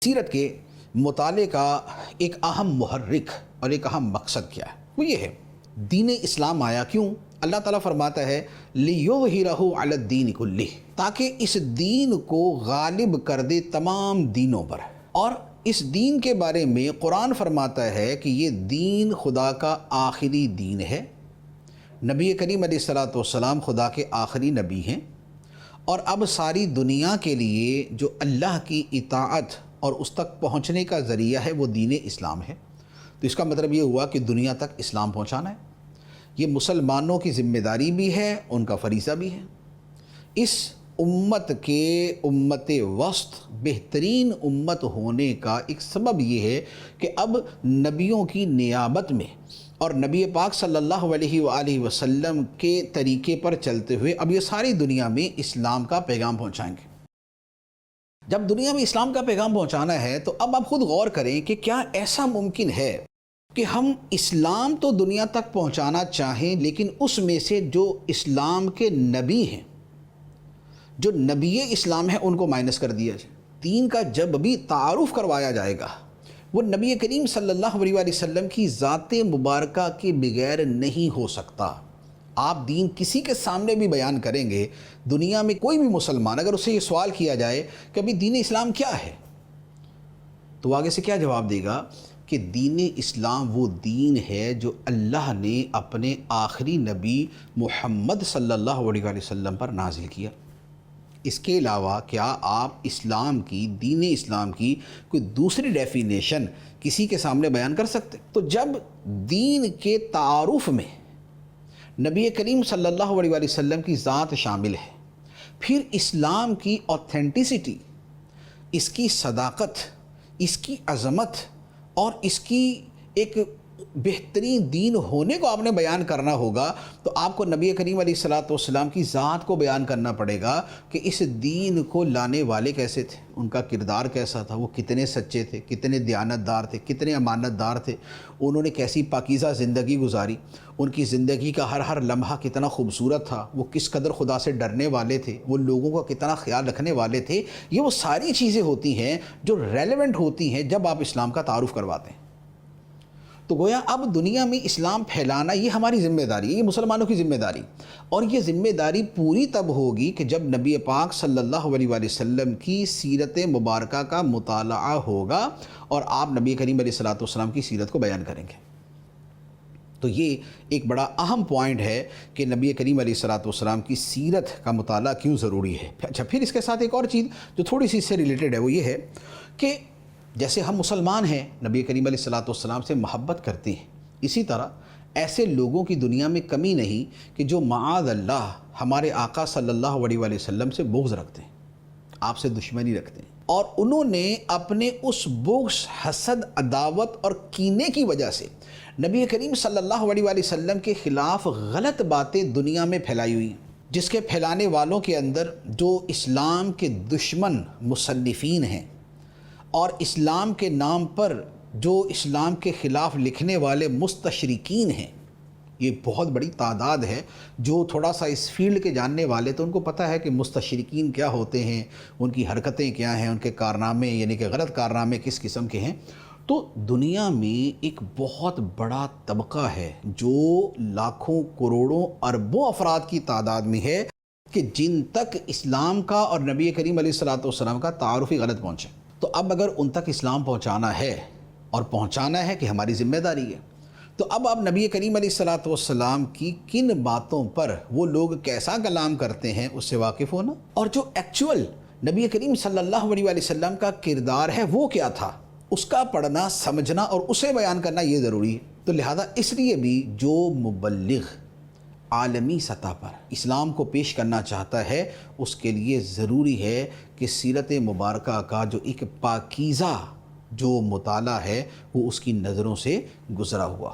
سیرت کے مطالعے کا ایک اہم محرک اور ایک اہم مقصد کیا ہے؟ وہ یہ ہے، دین اسلام آیا کیوں؟ اللہ تعالیٰ فرماتا ہے لِيُظْهِرَهُ عَلَى الدِّينِ كُلِّهِ، تاکہ اس دین کو غالب کر دے تمام دینوں پر۔ اور اس دین کے بارے میں قرآن فرماتا ہے کہ یہ دین خدا کا آخری دین ہے۔ نبی کریم علیہ السلام خدا کے آخری نبی ہیں، اور اب ساری دنیا کے لیے جو اللہ کی اطاعت اور اس تک پہنچنے کا ذریعہ ہے وہ دین اسلام ہے۔ تو اس کا مطلب یہ ہوا کہ دنیا تک اسلام پہنچانا ہے۔ یہ مسلمانوں کی ذمہ داری بھی ہے، ان کا فریضہ بھی ہے۔ اس امت کے امت وسط بہترین امت ہونے کا ایک سبب یہ ہے کہ اب نبیوں کی نیابت میں اور نبی پاک صلی اللہ علیہ وآلہ وسلم کے طریقے پر چلتے ہوئے اب یہ ساری دنیا میں اسلام کا پیغام پہنچائیں گے۔ جب دنیا میں اسلام کا پیغام پہنچانا ہے تو اب آپ خود غور کریں کہ کیا ایسا ممکن ہے کہ ہم اسلام تو دنیا تک پہنچانا چاہیں، لیکن اس میں سے جو اسلام کے نبی ہیں، جو نبی اسلام ہیں، ان کو مائنس کر دیا جائے۔ دین کا جب بھی تعارف کروایا جائے گا وہ نبی کریم صلی اللہ علیہ وآلہ وسلم کی ذات مبارکہ کے بغیر نہیں ہو سکتا۔ آپ دین کسی کے سامنے بھی بیان کریں گے، دنیا میں کوئی بھی مسلمان اگر اسے یہ سوال کیا جائے کہ ابھی دین اسلام کیا ہے، تو آگے سے کیا جواب دے گا کہ دین اسلام وہ دین ہے جو اللہ نے اپنے آخری نبی محمد صلی اللہ علیہ وآلہ وسلم پر نازل کیا۔ اس کے علاوہ کیا آپ اسلام کی، دین اسلام کی کوئی دوسری ڈیفینیشن کسی کے سامنے بیان کر سکتے؟ تو جب دین کے تعارف میں نبی کریم صلی اللہ علیہ وآلہ وسلم کی ذات شامل ہے، پھر اسلام کی اوتھینٹسٹی، اس کی صداقت، اس کی عظمت اور اس کی ایک بہترین دین ہونے کو آپ نے بیان کرنا ہوگا، تو آپ کو نبی کریم علیہ السلام کی ذات کو بیان کرنا پڑے گا کہ اس دین کو لانے والے کیسے تھے، ان کا کردار کیسا تھا، وہ کتنے سچے تھے، کتنے دیانتدار تھے، کتنے امانت دار تھے، انہوں نے کیسی پاکیزہ زندگی گزاری، ان کی زندگی کا ہر ہر لمحہ کتنا خوبصورت تھا، وہ کس قدر خدا سے ڈرنے والے تھے، وہ لوگوں کا کتنا خیال رکھنے والے تھے۔ یہ وہ ساری چیزیں ہوتی ہیں جو ریلیونٹ ہوتی ہیں جب آپ اسلام کا تعارف کرواتے ہیں۔ تو گویا اب دنیا میں اسلام پھیلانا یہ ہماری ذمہ داری ہے، یہ مسلمانوں کی ذمہ داری، اور یہ ذمہ داری پوری تب ہوگی کہ جب نبی پاک صلی اللہ علیہ وآلہ وسلم کی سیرت مبارکہ کا مطالعہ ہوگا اور آپ نبی کریم علیہ السلام کی سیرت کو بیان کریں گے۔ تو یہ ایک بڑا اہم پوائنٹ ہے کہ نبی کریم علیہ السلام کی سیرت کا مطالعہ کیوں ضروری ہے۔ اچھا، پھر اس کے ساتھ ایک اور چیز جو تھوڑی سی اس سے ریلیٹڈ ہے وہ یہ ہے کہ جیسے ہم مسلمان ہیں، نبی کریم علیہ السلام سے محبت کرتے ہیں، اسی طرح ایسے لوگوں کی دنیا میں کمی نہیں کہ جو معاذ اللہ ہمارے آقا صلی اللہ علیہ وآلہ وسلم سے بغض رکھتے ہیں، آپ سے دشمنی رکھتے ہیں، اور انہوں نے اپنے اس بغض، حسد، عداوت اور کینے کی وجہ سے نبی کریم صلی اللہ علیہ وآلہ وسلم کے خلاف غلط باتیں دنیا میں پھیلائی ہوئی ہیں، جس کے پھیلانے والوں کے اندر جو اسلام کے دشمن مصنفین ہیں اور اسلام کے نام پر جو اسلام کے خلاف لکھنے والے مستشرقین ہیں، یہ بہت بڑی تعداد ہے۔ جو تھوڑا سا اس فیلڈ کے جاننے والے تو ان کو پتہ ہے کہ مستشرقین کیا ہوتے ہیں، ان کی حرکتیں کیا ہیں، ان کے کارنامے یعنی کہ غلط کارنامے کس قسم کے ہیں۔ تو دنیا میں ایک بہت بڑا طبقہ ہے جو لاکھوں، کروڑوں، اربوں افراد کی تعداد میں ہے کہ جن تک اسلام کا اور نبی کریم علیہ السلام کا تعارف ہی غلط پہنچے۔ تو اب اگر ان تک اسلام پہنچانا ہے اور پہنچانا ہے کہ ہماری ذمہ داری ہے، تو اب آپ نبی کریم علیہ السلام کی کن باتوں پر وہ لوگ کیسا کلام کرتے ہیں اس سے واقف ہونا، اور جو ایکچول نبی کریم صلی اللہ علیہ وآلہ وسلم کا کردار ہے وہ کیا تھا، اس کا پڑھنا، سمجھنا اور اسے بیان کرنا یہ ضروری ہے۔ تو لہذا اس لیے بھی جو مبلغ عالمی سطح پر اسلام کو پیش کرنا چاہتا ہے، اس کے لیے ضروری ہے کہ سیرت مبارکہ کا جو ایک پاکیزہ جو مطالعہ ہے وہ اس کی نظروں سے گزرا ہوا۔